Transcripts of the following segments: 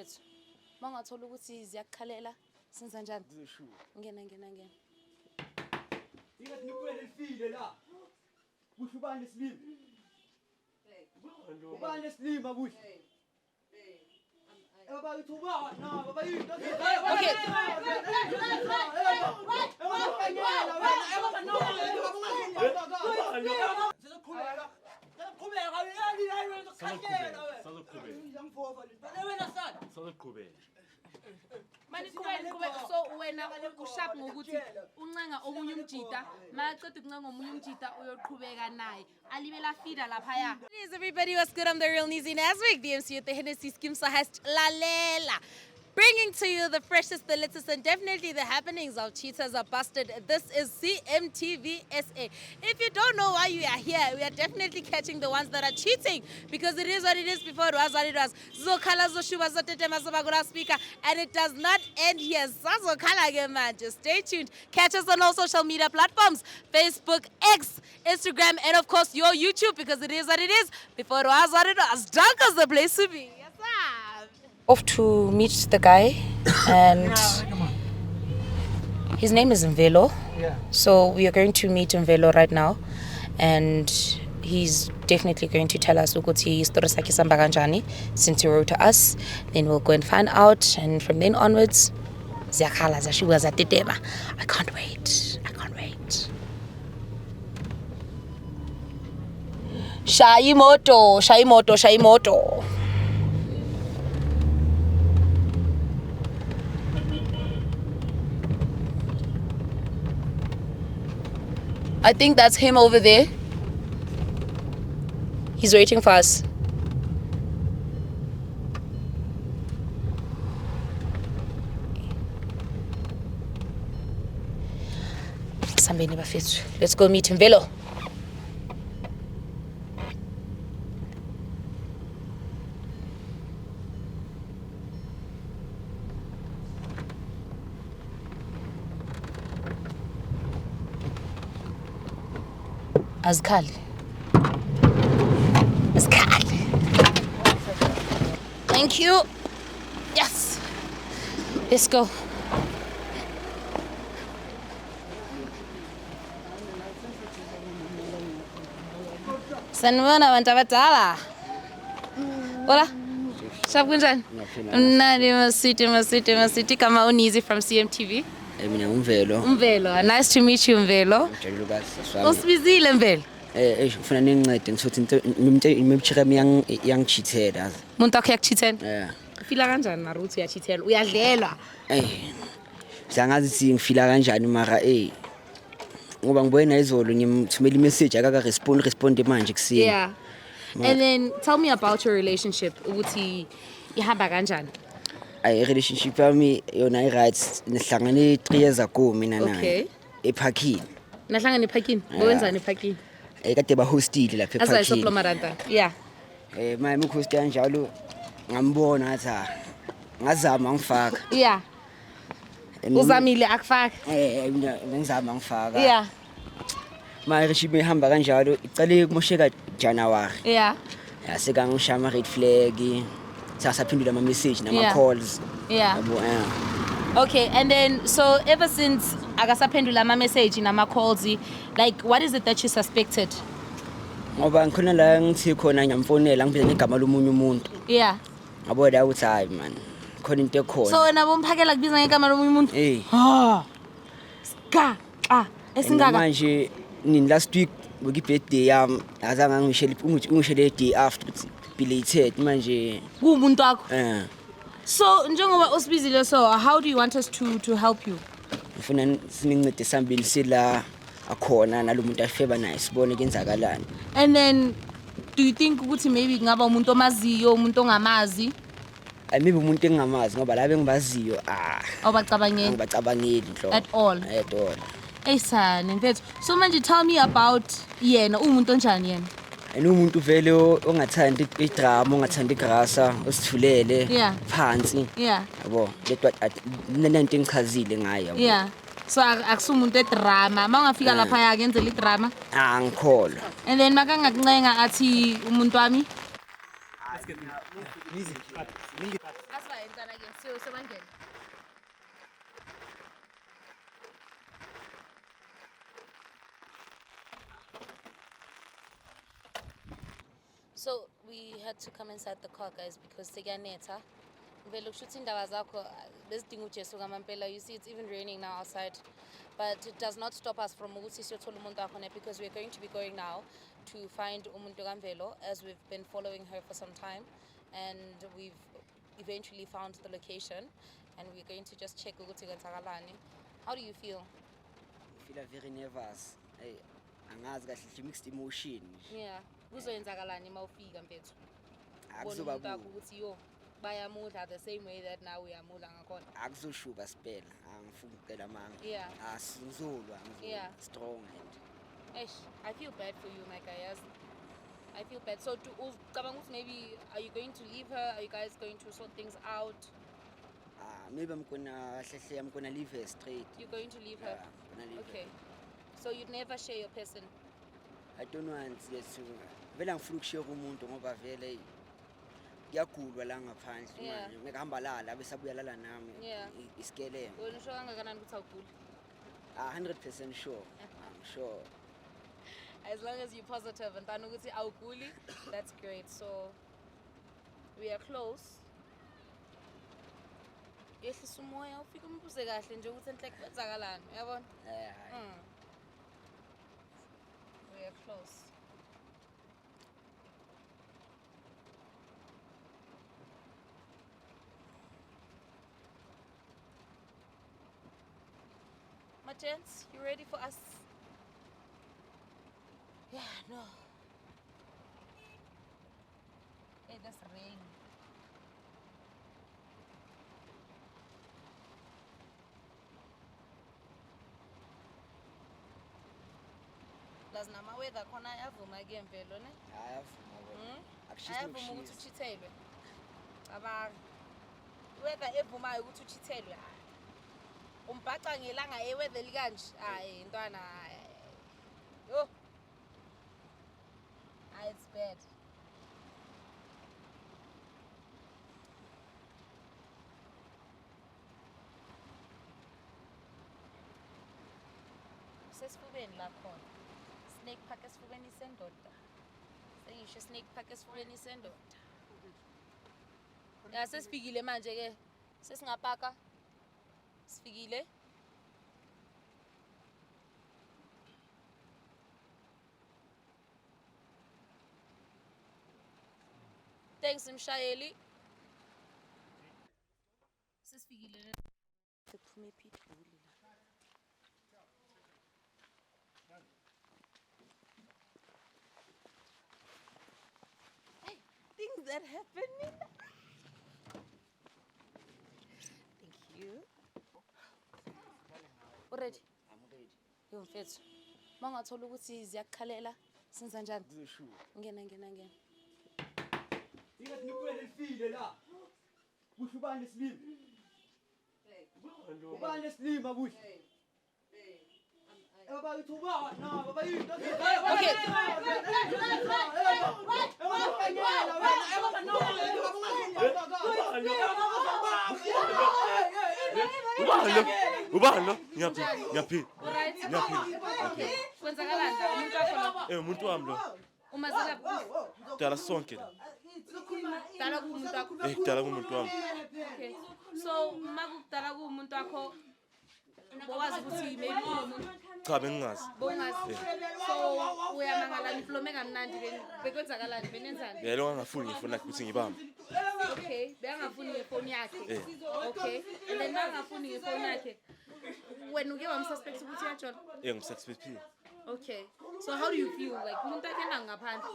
mfethu. Mangathola ukuthi ziyakukhalela senza njani? Ngena. Ingathi nikwele lifile la. Kuhle ubani esilima? Ubani esilima kuhle? Baba ithuba na baba yini? So wena ushap ngokuthi uncenga omunye umjita maqeda ukuncenga omunye umjita uyoqhubeka naye alibela fida lapha ya. Please everybody, what's good? I'm the real Nizzy Naswick, the MC at the Hennessy Skimsa Hast Lalela. Bringing to you the freshest, the latest, and definitely the happenings of Cheaters Are Busted. This is CMTV SA. If you don't know why you are here, we are definitely catching the ones that are cheating because it is what it is before it was what it was. Zokhala zoshuba zotetema zobagula speaker, and it does not end here. Zazokhala again, man. Just stay tuned. Catch us on all social media platforms: Facebook, X, Instagram, and of course your YouTube because it is what it is before it was what it was. Dark is the place to be. Yes, sir. Off to meet the guy, and his name is Mvelo. Yeah. So we are going to meet Mvelo right now, and he's definitely going to tell us ukuthi story sakhe sihamba kanjani since he wrote to us. Then we'll go and find out, and from then onwards, ziyakhala zashuba zatetema. I can't wait. Shayi moto. I think that's him over there. He's waiting for us. Sambeni bafethu. Let's go meet him. Velo. Azkali. Thank you. Yes. Let's go. Sanibona abantu abadala. Hola. Shakunjani? Mnandi masiti kama Unizzy from CMTV. Mina Mvelo. Mvelo. Nice to meet you, Mvelo. Usibizile Mvelo. Ufuna ningincede ngisothi into imchika yangichithela. Umuntu wakho yakuchithela? Yeah. Ufila kanjani mara uthi uyachithela? Uyadlelwa. Sangazi ngifila kanjani mara ngoba ngibona izolo ngimthumela imessage akaka respond manje kusini. Yeah. And then tell me about your relationship. Ukuthi ihamba kanjani? Relationship yami yona i-right nihlangane 3 years ago mina naye. Okay. Eparkini. Nahlangana eparkini. Bowenzani eparkini? Kade bahostile lapha eparkini. Azayisoplo maranta. Yeah. Mama uhost kanjalo ngambona athi ngazama ngifaka. Yeah. Uzamile akufaka. Ngizama ngifaka. Yeah. Relationship ihamba kanjalo icale kumosheka January. Yeah. Yaseka ngishama red flag. Sasaphendula ama message nama calls. Yeah. Okay, and then so ever since akasaphendula ama message nama calls, like what is it that you suspected? Ngoba ngikhona la ngithi khona ngiyamfonela ngibiza ngegama lomunye umuntu. Yeah. Ngabo la uthi hayi man. Khona into ekhona. So wena bomphakela kubiza ngegama lomunye umuntu? Esingaka manje nini last week ngoku birthday yami azange ngishele day after belated manje kumuntu wakho. So njengoba usibizile, so how do you want us to help you? Ngifuna sinincede sambili sila akhona nalomuntu afeba naye sibone kenzakalani. And then do you think ukuthi maybe ngaba umuntu omaziyo umuntu ongamazi? Maybe umuntu engamazi ngoba la bengibaziyo awubacabangeli. Ngibacabangeli nhlo. At all. Eyisana mfethu. So manje tell me about yena umuntu onjani yena? Umuntu vele ongathandi idrama, ongathandi igrasa, osithulele phansi. Yeah. Yabo, letwa nento engichazile ngaye yabo. Yeah. So akusumuntu edrama. Mawungafika lapha yakenzela idrama? Ngikholwa. And then makangakuncenga athi umuntu wami? Let's get Music. Asibayenzana ke sebangene. So we had to come inside the car, guys, because seganetha. Vele ukushuthi indaba zakho besidinga uJesu ngamampela. You see, it's even raining now outside, but it does not stop us from ukuthi siyothola umuntu wakhona, because we're going to be going now to find umuntu kaMvelo, as we've been following her for some time, and we've eventually found the location, and we're going to just check ukuthi kwenzakalani. How do you feel? I feel very nervous. Angazi kahle mixed emotion. Yeah, kuzoyenzakalani mawufika mfethu? Akuzoba Bona umuntu wakho ukuthi yo bayamudla the same way that now we are mudla ngakhona. akuzoshuba siphela. Angifuni ukucela manga. Yeah. Asizolwa Yeah. strong and Eish, I feel bad for you, my guy. Yes. I feel bad. So, maybe are you going to leave her? Are you guys going to sort things out? maybe I'm gonna leave her straight. You're going to leave her? Yeah, I'm gonna leave Okay. her. So you'd never share your person? I don't want to vele angifuna ukushare umuntu ngoba vele kuyagulwa la ngaphandle Yeah. manje ngihamba lala bese abuya lala nami Yeah. iskeleme. Wena usho kangakanani ukuthi awuguli? 100% sure. I'm sure. As long as you're positive and ukuthi awuguli, that's great. So we are close. Yehlisa umoya ufike umbuze kahle nje ukuthi enhle kwenzakalani, uyabona? We are close. My gents, you ready for us? Yeah, no. Hey, that's rain. Plus nama weather khona ayavuma ke mvelo ne? Ayavuma. Ayavuma ukuthi uchithelwe. Cabanga. Weather evumayo ukuthi uchithelwe. Umbhaca ngelanga eweather likanje. Hayi intwana. Yo. It's bad. Sesifubeni la khona. Snake park esifubeni sendoda. Sengisho snake park esifubeni sendoda. Ya sesifikile manje ke. Sesingapaka. Sifikile. Thanks mshayeli. Sesifikile. Kuphume pitbull la. Hey, things that happen in Thank you. Already? I'm ready. Yo mfethu. Mangathola ukuthi ziyakukhalela senza njani? Kuzoshuba. Ngena. Ingathi nikwele lifile la. Kuhle ubani esilima? Ubani esilima kuhle? Baba ithuba na baba yini? Ubalo, ngiyaphi. Alright. Ngiyaphi. Kwenzakalani la umuntu wakho lo? Umuntu wami lo. Uma zelapha Dala sonke la. dala kumuntu wakho. Dala kumuntu wami. Okay. So makudala kumuntu wakho bowazi ukuthi maybe umuntu Cha bengingazi. bongazi. So uyamangala niflome kamnandi bekwenzakalani benenzani? Yelo ngafuni ngifuna ukuthi ngibambe. Okay, bengafuni ngefoni yakhe. Okay. And then bengafuni ngefoni yakhe. Wena uke wamsuspect ukuthi uyajona? Ngisuspect. Okay. So how do you feel like umuntu akena ngaphandle?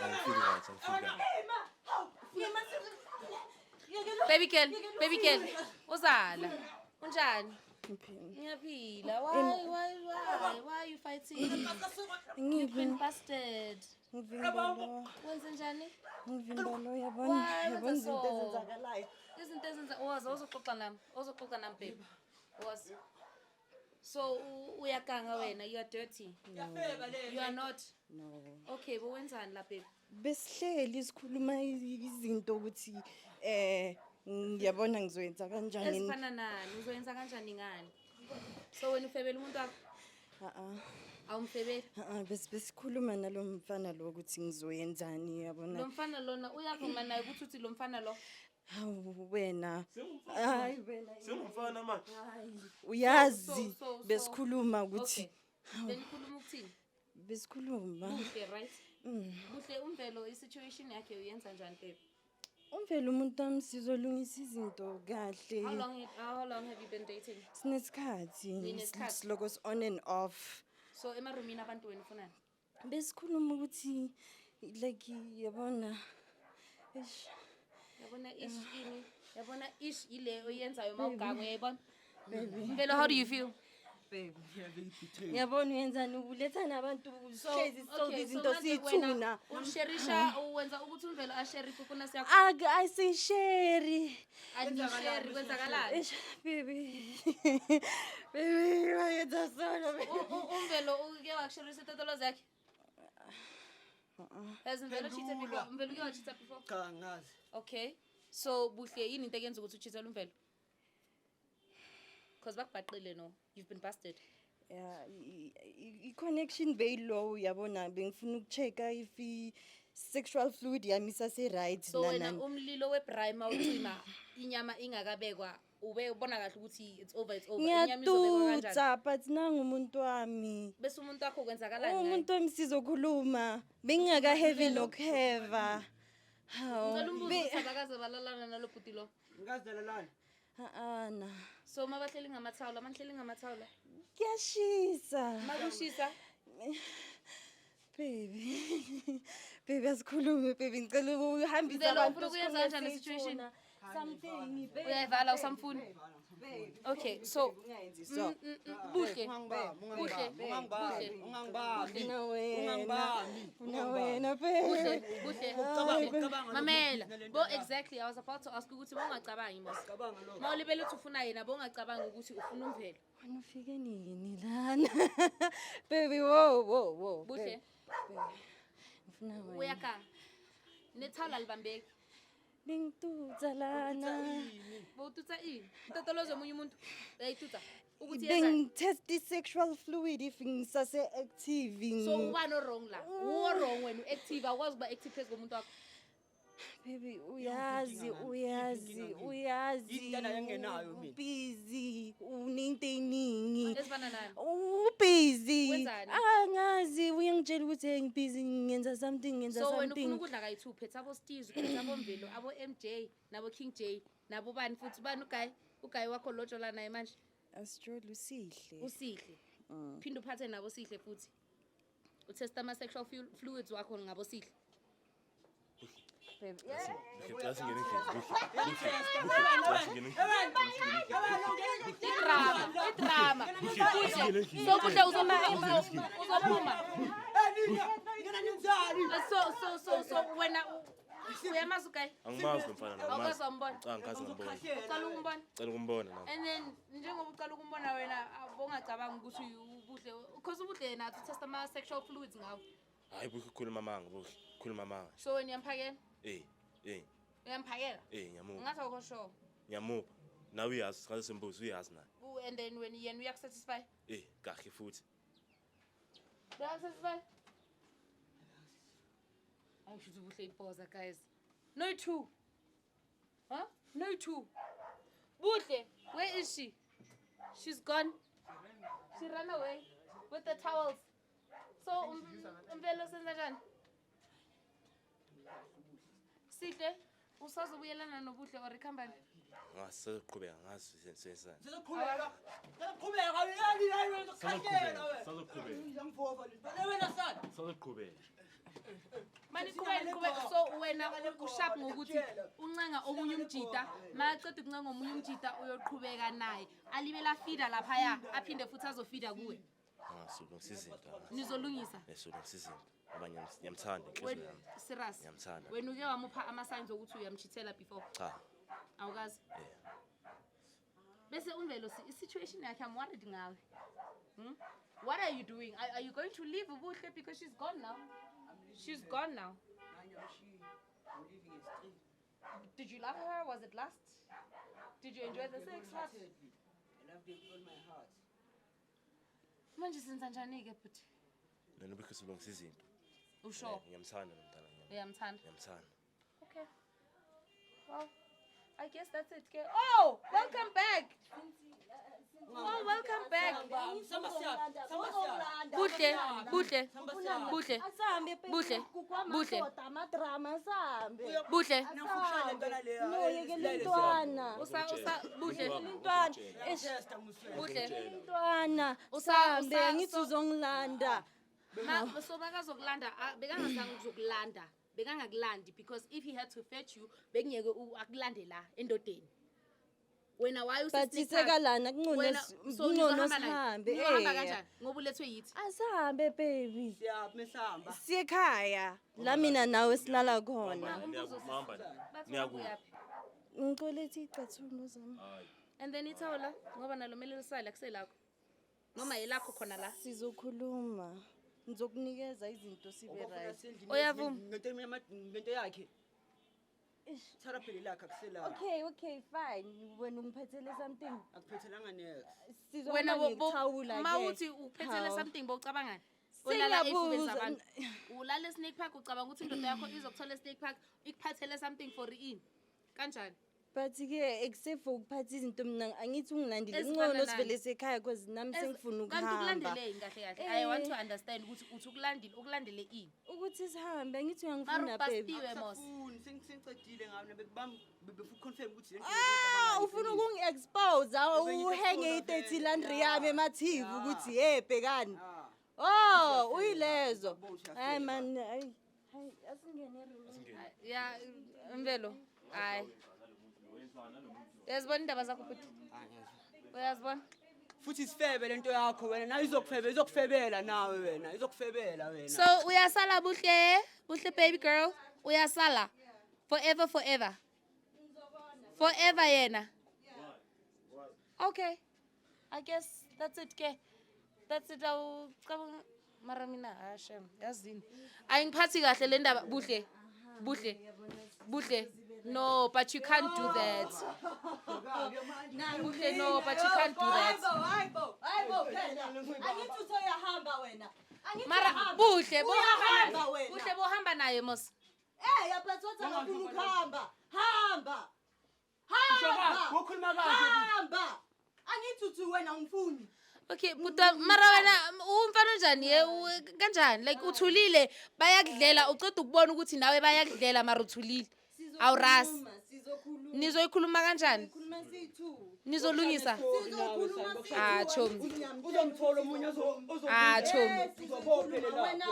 Angifili right. Baby girl. Uzala. Unjani? Ngiyaphila. Why are you fighting? You've been busted. Wenze njani? Ngivimbano yabona izinto ezenzakalayo. Izinto ezenza ozoxoxa nami baby. Was so uyakanga wena, you are dirty. No. You are not. No. Okay, but wenzani la baby? besihleli sikhuluma izinto ukuthi ngiyabona ngizoyenza kanjani. Ezifana nani? Uzoyenza kanjani ngani? So wena ufebela umuntu wakho? Awumfebeli? Besikhuluma nalo mfana lo ukuthi ngizoyenzani yabona. Lo mfana lona uyavuma naye ukuthi uthi lo mfana lo Hawu wena. Hayi wena. Sengumfana manje. Uyazi besikhuluma ukuthi benikhuluma ukuthini? besikhuluma. Buhle, right? Buhle umvelo i-situation yakhe uyenza njani babe? Umvelo umuntu wami sizolungisa izinto kahle. How long have you been dating? Sinesikhathi. Ninesikhathi? Siloko on and off. So emarumini abantu wena ufunani? Besikhuluma ukuthi like yabona. Eish. Yabona ish ini? Yabona ish ile oyenzayo mawugangwe yabona? Mvelo, how do you feel? Yabona uyenzani uletha nabantu hlezi sonke izinto manje siyithuna. wena usherisha uwenza ukuthi umvelo ashare ikukuna siyakho. Ayisishare. Anishare kwenzakalani? Eish baby. Baby wayenza sona. Umvelo uke wakusherisa itatolo zakhe? Has umvelo cheated before? Umvelo uke wacheata before? Cha ngazi. Okay. So buhle yini into eyenza ukuthi ucheatele umvelo? Because bakubhaqile no. You've been busted. Yeah, i-connection very low yabona bengifuna ukuchecka if sexual fluid yami isase right So wena umlilo webrima ucima inyama ingakabekwa ube ubona kahle ukuthi it's over. Inyama izobekwa kanjani? ngiyatutsa but nangu umuntu wami. Bese umuntu wakho kwenzakalani ngaye? Umuntu wami sizokhuluma bengingaka heavy nokuheva. Ngicela umbuzo ukuthi abakaze balalana nalo bhuti lo. Ngazilalana. Na. So mabahleli ngamathawula, manihleli ngamathawula. Kuyashisa. Makushisa. Baby. Baby asikhulume baby ngicela uhambise Mzelo, abantu. ufuna ukuyenza kanjani situation? Something baby. Uyayivala usamfuni? Okay, so buhle. Nawena baby. Buhle. Mamela. Bo exactly I was about to ask ukuthi bongacabangi mos. Mawulibele uthi ufuna yena bongacabangi ukuthi ufuna umvelo. Wena ufike nini lana? Baby wo. Buhle. Ngifuna wena. Uyaka. Nethawula libambeki. Bengitutsa lana. Bowututsa ini? Utotoloze omunye umuntu. Uyayitutsa. Ukuthi yenzani? Bengitest sexual fluid if ngisase active. So ubani wrong la? Wo wrong wena uactive akwazi kuba active phezu komuntu wakho. Baby uyazi. Indaba engenayo mina. Busy uninto eningi. Ezifana nani? Busy. Wenzani? Angazi uyangitshela ukuthi ngibusy ngenza something So wena ufuna something. ukudla kayi2 phethe abo Steez, phethe abo Mvelo, abo MJ, nabo King J, nabo bani futhi bani uGuy wakho lojola naye manje. Asitrol usihle. Usihle. Phinda uphathe nabo Sihle futhi. Utesta ama sexual fluids wakho ngabo Sihle. Baby. Ngicela singene endlini. Idrama. So kuhle uzophuma. So wena uyamazi uGuy? Angimazi nomfana naye. Awukazi wambona? Cha ngikazi ngibona. Uqala ukumbona? Cela ukumbona nawe. And then njengoba uqala ukumbona wena abongacabanga ukuthi ubuhle because ubuhle yena utest ama sexual fluids ngawo. Hayi buhle ukukhuluma amanga buhle. Khuluma amanga. So wena uyamphakela? Uyamphakela? Ngiyamupa. Ngathi awukho sure. Ngiyamupa. Nawe uyazi sikhathi sembuzo uyazi naye. And then when yena uyakusatisfy? Kahle futhi. Uyakusatisfy? I should buhle ipoza guys. No two. Huh? No two. Buhle, where is she? She's gone. She ran away with the towels. So Mvelo senza njani? Sihle, usazobuyelana nobuhle or ikhambani? Ngasiqhubeka ngazi sensana. Sizoqhubeka Sazoqhubeka. Mani kubeka so wena usharp ngokuthi uncenga omunye umjita maqeda ukuncenga omunye umjita uyoqhubeka naye alibela feeder lapha ya aphinde futhi azofeeder kuwe Ngasuka ngisizinto. nizolungisa Esuka ngisizinto. Abanye ngiyamthanda inhliziyo yami. serious Ngiyamthanda. wena uke wamupha ama signs ukuthi uyamchithela before Cha. awukazi bese umvelo situation yakhe I'm worried ngawe what are you doing are you going to leave ubuhle because she's gone now Did you love her? Was it lust? Did you enjoy the sex? What? I love them with all my heart. Manje senza njani-ke bhuti? Noma because ulungisa izinto. Usho? Ngiyamthanda lo mntana ngiyam- Uyamthanda? ngiyamthanda. Okay. Well, I guess that's it. Ke. Oh, welcome back. Oh, welcome back. Buhle, buhle, buhle, Asambe Buhle, buhle. amadrama asambe. buhle. No, yekela intwana. Buhle, Intwana. buhle. Intwana. Usambe angithi uzongilanda. So bakazokulanda, bekangazange ukuzokulanda. Bekangakulandi because if he had to fetch you, bekungeke akulande la endodeni. Wena why But usesneak isekalana Wena kungcono so kungcono nizohamba naye. sihambe. Nizohamba kanjani? Ngoba ulethwe yithi. Asahambe baby. Siyekhaya. La mina nawe silala khona. Mahamba la. Bathi Niyakuphi? uyaphi? Ngicwelethi icathulo zami. And then ithawula ngoba nalo mele lisale akuselakho. Noma yelakho khona la. Sizokhuluma. Ngizokunikeza izinto sibe right. Uyavuma? Ngento yakhe. Thara phela lakhe akusela. Okay, fine. Wena ungiphethele something. Akuphethelanga next. Wena Sizohamba ngikuthawula mawuthi uphethele something bocabangani? Ulala efubeni Singabuza. zabantu. Ulala e-snake park ucabanga ukuthi indoda yakho izokuthola e-snake park ikuphathele something for ini. Kanjani? But ke except for ukuphatha izinto mina angithi ungilandile. Ezifana Ngcono nani? sivele sekhaya because nami sengifuna Kanti ukuhamba. ukulandele kahle kahle. I want to understand ukuthi uthi ukulandele ini. Ukuthi sihambe angithi Mara uyangifuna baby. upastiwe mos. Sengicedile ngawo befu confirm ukuthi lento Ufuna ukungi-expose uhenge i-30 landry yami ema-TV ukuthi hey bhekani. Oh, uyilezo. Hayi man, hayi asingene room. Ya Mvelo. Hayi. Uyazibona indaba zakho futhi? Uyazibona? futhi sifebe lento yakho wena na izokufebela nawe wena izokufebela wena. So uyasala buhle baby girl. Uyasala. Forever. Forever yena. Okay. I guess that's it ke. That's it. Awucabanga mara mina Hashem yazini. Ayingiphathi kahle le ndaba buhle. No, but you can't do that. Buhle, no, but you can't do that. Hayibo phela. Angithi usoyahamba wena. Mara buhle bohamba naye mos. Yaphathwa ngafuna ukuhamba. Hamba. Wokhuluma kahle. Hamba. Angithi uthi wena ungifuni. Okay, but mara wena umfana njani kanjani? Like uthulile bayakudlela uqeda ukubona ukuthi nawe bayakudlela mara uthulile. Awuras. Sizokhuluma. Nizoyikhuluma kanjani? Khuluma siyi-2. Nizolungisa. Chomi. Uzomthola omunye Chomi.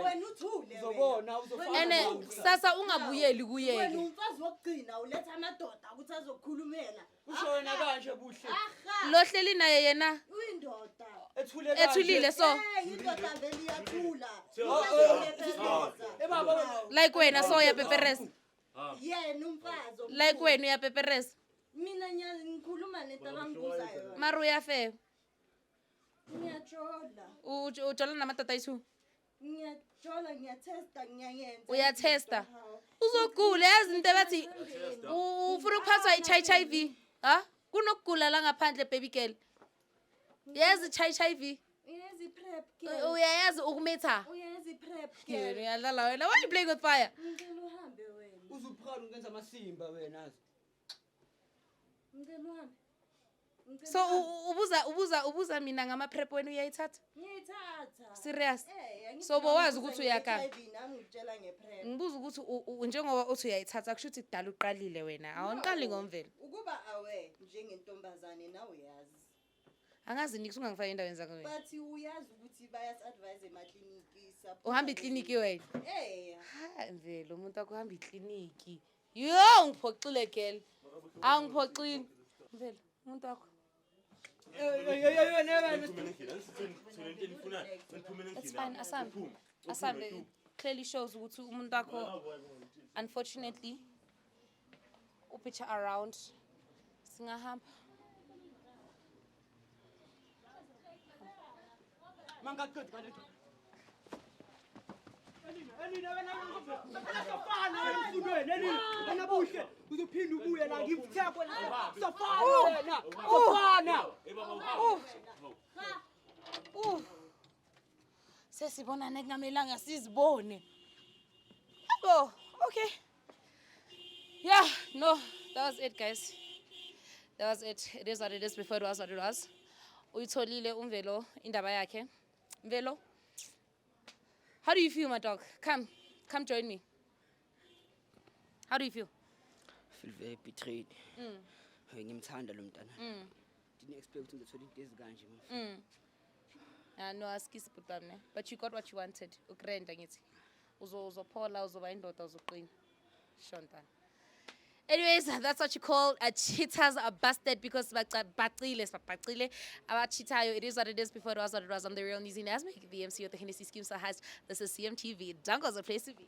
Wena uthule. uzobona Ene sasa ungabuyeli Wena kuyeke. umfazi wokugcina uletha amadoda ukuthi azokukhulumela. usho wena kanje buhle Lohleli naye yena Uyindoda. ethule kanje. ethulile so Indoda vele iyathula. Baba like wena so uyapeperesa. Yena umfazi. Like wena uyapeperesa. Mina ngikhuluma nento abangibuza yona. Mara uyafeba. Ngiyajola. Ujola namatata yisu. Ngiyajola ngiyatesta ngiyayenza. Uyatesta. Uzogula yazi into bathi ufuna ukuphathwa i-HIV. Ha? Kunokugula la ngaphandle baby girl. Yazi i-HIV. Uyazi prep girl. Uyayazi ukumitha. Uyazi prep Yena girl. uyadlala wena. Why you playing with fire? Ngicela uhambe wena. uzuphana ungenza amasimba wena. Ngicela uhambe. So ubuza mina ngama prep wena uyayithatha? Ngiyithatha. Serious? Angithi So bowazi ngibuza ukuthi uyakha. nge-HIV nami ngikutshela nge-prep. Ngibuza ukuthi njengoba uthi uyayithatha kusho ukuthi kudala uqalile wena. Awuniqali ngomvelo. Ukuba awe njengentombazane nawe uyazi. Angazi nikuthi ungangifaka endaweni zakho wena. But uyazi ukuthi bayas-advise emakliniki support. Uhamba ikliniki wena. Ha, Mvelo umuntu akuhamba ikliniki. Yo ngiphoxile girl. Angiphoxile. Mvelo umuntu wakho. It's fine, Asambe clearly shows ukuthi umuntu wakho unfortunately upicture around singahamba. Mangaqedi kanti. Sesibona nekungamelanga sizibone. Oh, okay. Yeah, no, that was it, guys. That was it. It is what it is before it was what it was. Uyitholile uMvelo indaba yakhe. Mvelo, how do you feel, my dog? Come join me. How do you feel? I feel very betrayed. Ngimthanda lo mntana. Didn't expect to the 20 days kanje. No, askisi butane. But you got what you wanted. Ukrenda ngithi. Uzophola uzoba indoda uzoqina. Shonta. Anyways, that's what you call a cheaters are busted because baqile abachitayo. It is what it is before it was what it was. I'm the real Nizzy Nasmik, the MC of the Hennessy Scheme has. This is CMTV. Dungo's a place to be.